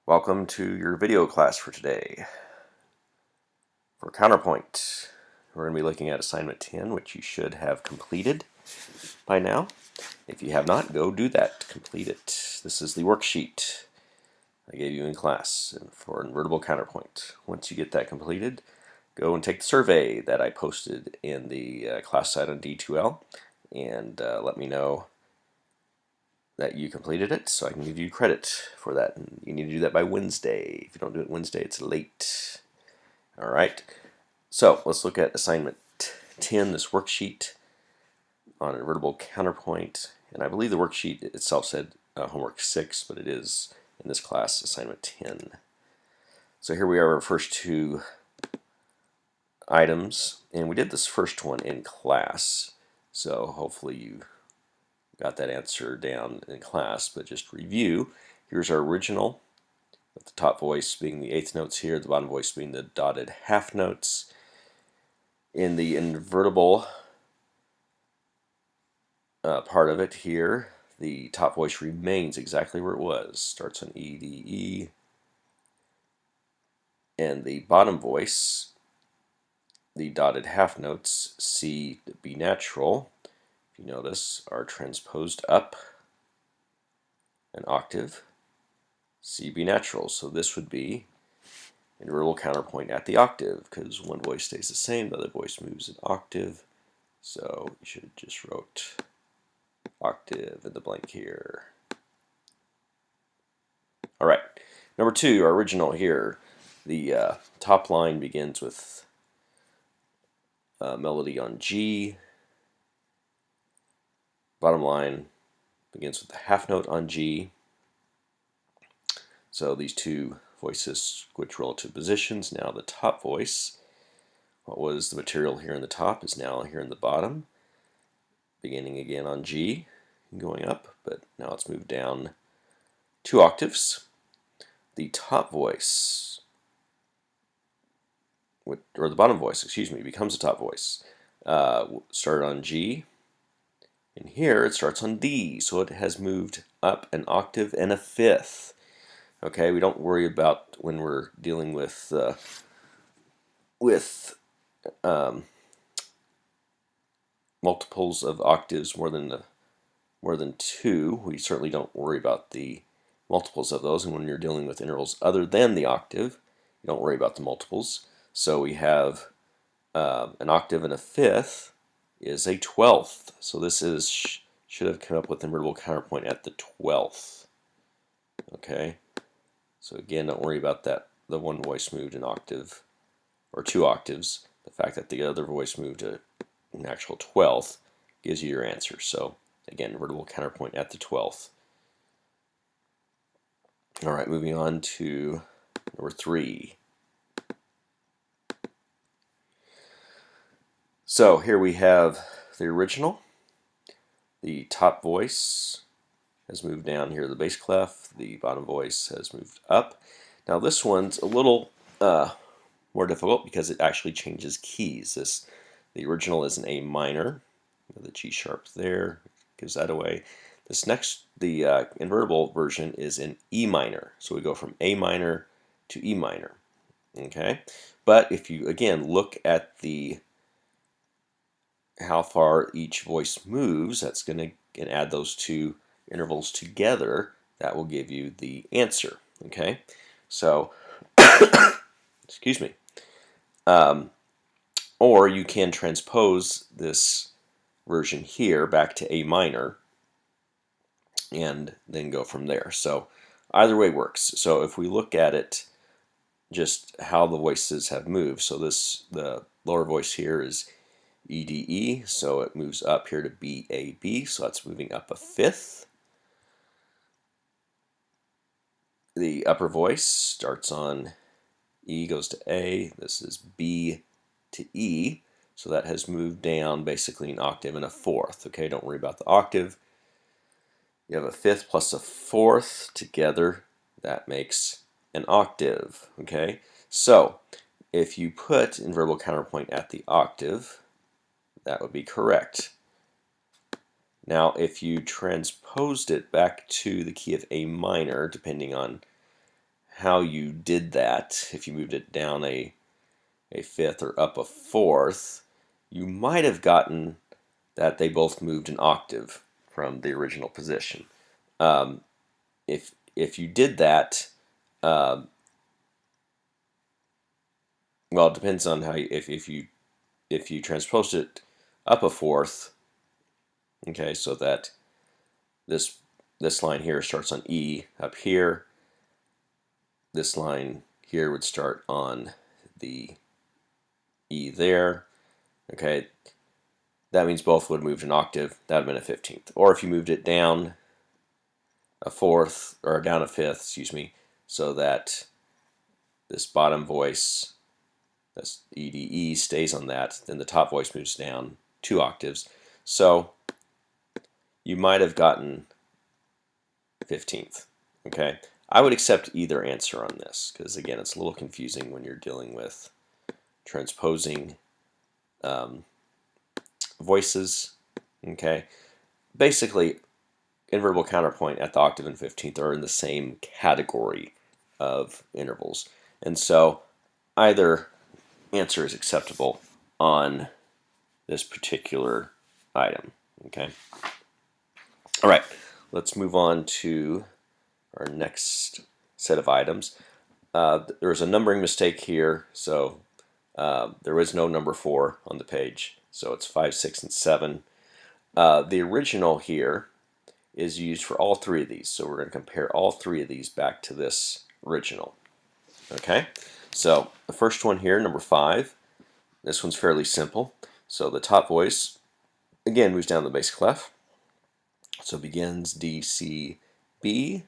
Welcome to your video class for today. For Counterpoint, we're going to be looking at Assignment 10, which you should have completed by now. If you have not, go do that. Complete it. This is the worksheet I gave you in class for invertible counterpoint. Once you get that completed, go and take the survey that I posted in the class site on D2L and let me know that you completed it so I can give you credit for that. And you need to do that by Wednesday. If you don't do it Wednesday, it's late. Alright, so let's look at assignment 10, this worksheet on invertible counterpoint. And I believe the worksheet itself said homework 6, but it is in this class assignment 10. So here we are, our first two items, and we did this first one in class. So hopefully you got that answer down in class, but just review. Here's our original, with the top voice being the eighth notes here, the bottom voice being the dotted half notes. In the invertible part of it here, the top voice remains exactly where it was. Starts on E, D, E. And the bottom voice, the dotted half notes, C, B natural, if you notice, are transposed up an octave, C, B natural. So this would be invertible counterpoint at the octave, because one voice stays the same, the other voice moves an octave. So you should have just wrote octave in the blank here. Alright, number two, our original here. The top line begins with melody on G. Bottom line begins with the half note on G. So these two voices switch relative positions. Now the top voice, what was the material here in the top, is now here in the bottom, beginning again on G and going up, but now it's moved down 2 octaves. The top voice, or the bottom voice, excuse me, becomes the top voice. Started on G, and here it starts on D, so it has moved up an octave and a fifth. Okay, we don't worry about when we're dealing with multiples of octaves more than 2. We certainly don't worry about the multiples of those, and when you're dealing with intervals other than the octave, you don't worry about the multiples. So we have an octave and a fifth is a 12th. So this should have come up with invertible counterpoint at the 12th. Okay. So again, don't worry about that. The one voice moved an octave or 2 octaves. The fact that the other voice moved an actual 12th gives you your answer. So again, invertible counterpoint at the 12th. All right, moving on to number 3. So here we have the original. The top voice has moved down here, the bass clef. The bottom voice has moved up. Now this one's a little more difficult because it actually changes keys. The original is an A minor. The G sharp there gives that away. The invertible version is in E minor. So we go from A minor to E minor. Okay, but if you again look at how far each voice moves, that's going to add those two intervals together. That will give you the answer. Okay, so excuse me. Or you can transpose this version here back to A minor and then go from there. So either way works. So if we look at it, just how the voices have moved. So the lower voice here is E, D, E, so it moves up here to B, A, B, so that's moving up a fifth. The upper voice starts on E, goes to A, this is B to E, so that has moved down basically an octave and a fourth. Okay, don't worry about the octave. You have a fifth plus a fourth together, that makes an octave. Okay, so if you put invertible counterpoint at the octave, that would be correct. Now, if you transposed it back to the key of A minor, depending on how you did that, if you moved it down a fifth or up a fourth, you might have gotten that they both moved an octave from the original position. If you did that, well, it depends on how if you transposed it up a fourth, okay, so that this line here starts on E up here. This line here would start on the E there. Okay, that means both would have moved an octave. That would have been a 15th. Or if you moved it down a fourth, or down a fifth, excuse me, so that this bottom voice, this EDE, stays on that, then the top voice moves down 2 octaves. So you might have gotten 15th. Okay, I would accept either answer on this because again, it's a little confusing when you're dealing with transposing voices. Okay, basically, invertible counterpoint at the octave and 15th are in the same category of intervals, and so either answer is acceptable on this particular item. Okay. All right, let's move on to our next set of items. There's a numbering mistake here, so there is no number 4 on the page, so it's 5, 6, and 7. The original here is used for all 3 of these, so we're going to compare all 3 of these back to this original. Okay, so the first one here, number 5, this one's fairly simple. So the top voice, again, moves down the bass clef. So it begins D, C, B,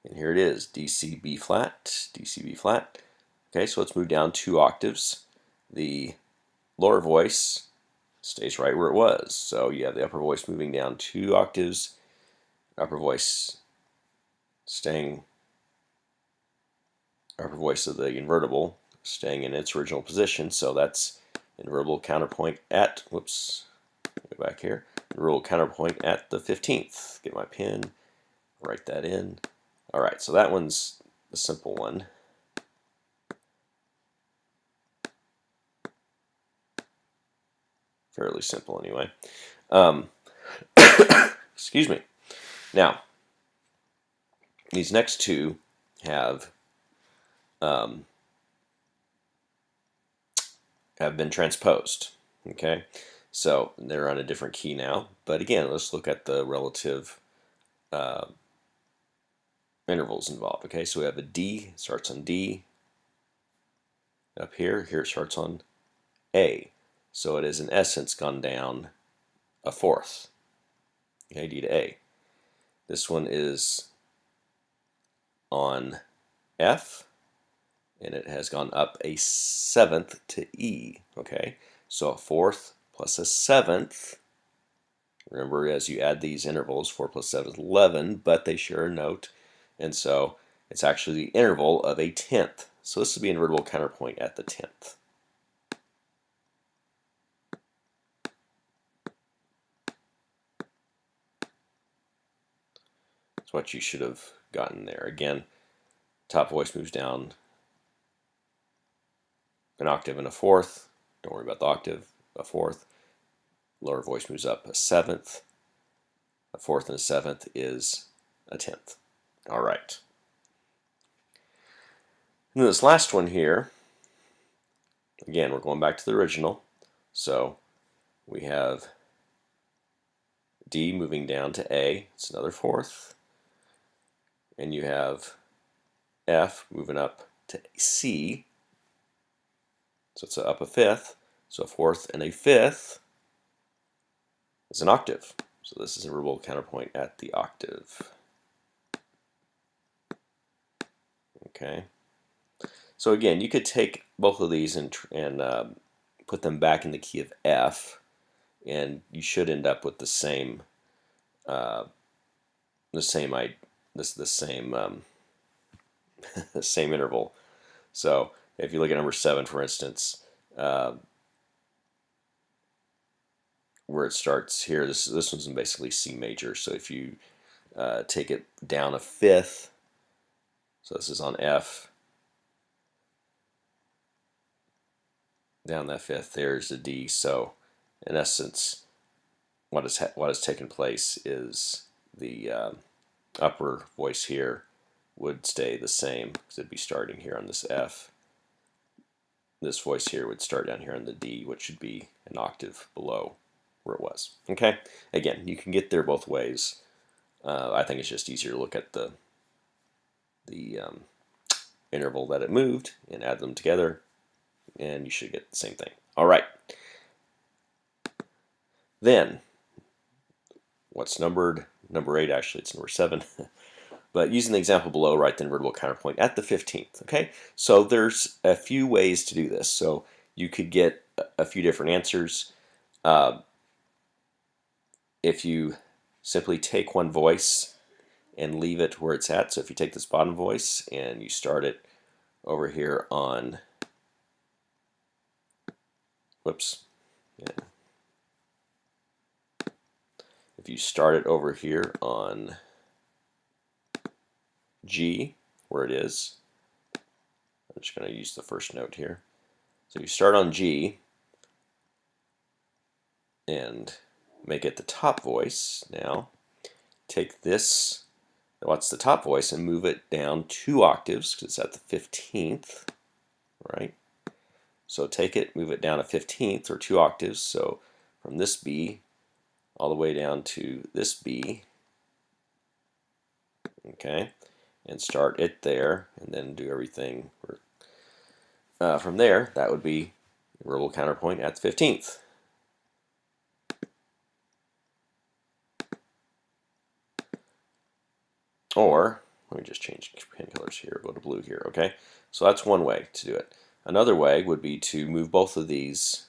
and here it is, D, C, B flat, D, C, B flat. Okay, so let's move down 2 octaves. The lower voice stays right where it was. So you have the upper voice moving down 2 octaves, upper voice of the invertible staying in its original position. So that's invertible counterpoint at, whoops, go back here, invertible counterpoint at the 15th. Get my pen, write that in. All right, so that one's the simple one. Fairly simple anyway. Excuse me. Now, these next two have been transposed. Okay, so they're on a different key now. But again, let's look at the relative intervals involved. Okay, so we have a D, starts on D. Up here, it starts on A. So it is in essence gone down a fourth. Okay, D to A. This one is on F, and it has gone up a seventh to E. Okay, so a fourth plus a seventh. Remember, as you add these intervals, 4 plus 7 is 11, but they share a note, and so it's actually the interval of a tenth. So this would be invertible counterpoint at the 10th. That's what you should have gotten there. Again, top voice moves down an octave and a fourth. Don't worry about the octave, a fourth. Lower voice moves up a seventh. A fourth and a seventh is a tenth. All right. And this last one here, again, we're going back to the original. So we have D moving down to A. It's another fourth. And you have F moving up to C. So it's up a fifth. So a fourth and a fifth is an octave. So this is a invertible counterpoint at the octave. Okay. So again, you could take both of these and put them back in the key of F, and you should end up with the same the same interval. So if you look at number 7, for instance, where it starts here, this one's in basically C major. So if you take it down a fifth, So this is on F. Down that fifth, there's the D. So in essence, what has taken place is the upper voice here would stay the same because it'd be starting here on this F. This voice here would start down here on the D, which should be an octave below where it was. Okay, again, you can get there both ways. I think it's just easier to look at the interval that it moved and add them together, and you should get the same thing. All right. Then, what's numbered? Number 8, actually, it's number 7. But using the example below, write the invertible counterpoint at the 15th. Okay, so there's a few ways to do this. So you could get a few different answers. If you simply take one voice and leave it where it's at. So if you take this bottom voice and you start it over here on, whoops, yeah. If you start it over here on G, where it is, I'm just going to use the first note here. So you start on G and make it the top voice. Now take this, what's the top voice, and move it down 2 octaves because it's at the 15th, right? So take it, move it down a 15th or 2 octaves. So from this B all the way down to this B, okay, and start it there, and then do everything from there. That would be invertible counterpoint at the 15th. Or, let me just change pen colors here, go to blue here, okay? So that's one way to do it. Another way would be to move both of these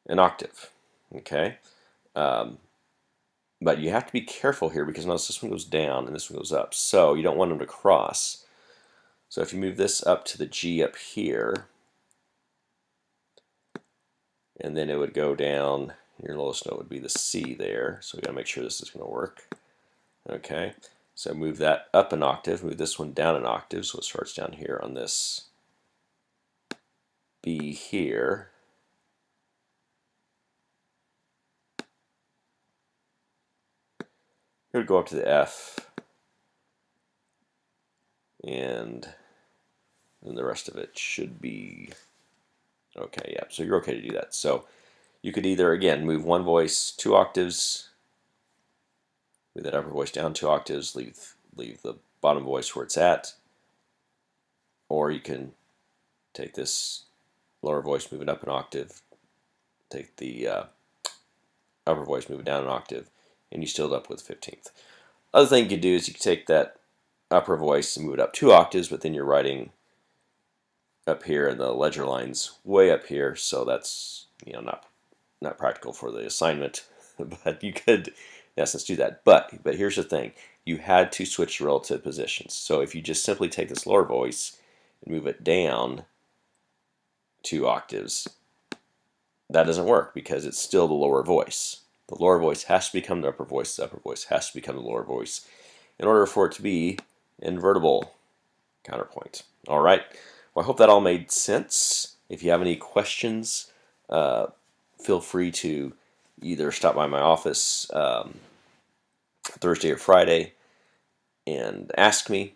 an octave, okay? But you have to be careful here because notice this one goes down and this one goes up. So you don't want them to cross. So if you move this up to the G up here, and then it would go down, your lowest note would be the C there. So we got to make sure this is going to work. Okay, so move that up an octave, move this one down an octave, so it starts down here on this B here. It would go up to the F, and then the rest of it should be okay. Yeah, so you're okay to do that. So you could either, again, move one voice 2 octaves, move that upper voice down 2 octaves, leave the bottom voice where it's at, or you can take this lower voice, move it up an octave, take the upper voice, move it down an octave, and you still end up with 15th. Other thing you could do is you could take that upper voice and move it up 2 octaves, but then you're writing up here and the ledger line's way up here, so that's not practical for the assignment, but you could in essence do that. But here's the thing, you had to switch the relative positions. So if you just simply take this lower voice and move it down 2 octaves, that doesn't work because it's still the lower voice. The lower voice has to become the upper voice. The upper voice has to become the lower voice in order for it to be invertible counterpoint. All right. Well, I hope that all made sense. If you have any questions, feel free to either stop by my office Thursday or Friday and ask me,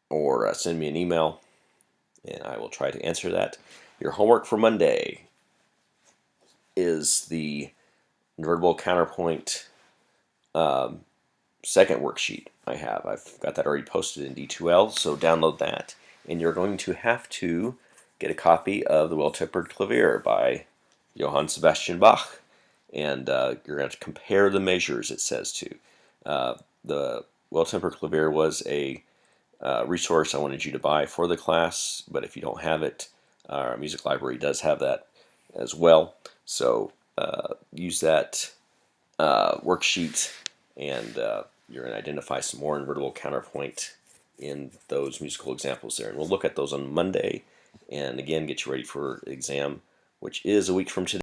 or send me an email, and I will try to answer that. Your homework for Monday is the invertible counterpoint second worksheet I have. I've got that already posted in D2L, so download that. And you're going to have to get a copy of the Well-Tempered Clavier by Johann Sebastian Bach. And you're going to compare the measures, it says to. The Well-Tempered Clavier was a resource I wanted you to buy for the class, but if you don't have it, our music library does have that as well. So use that worksheet, and you're going to identify some more invertible counterpoint in those musical examples there. And we'll look at those on Monday, and again, get you ready for exam, which is a week from today.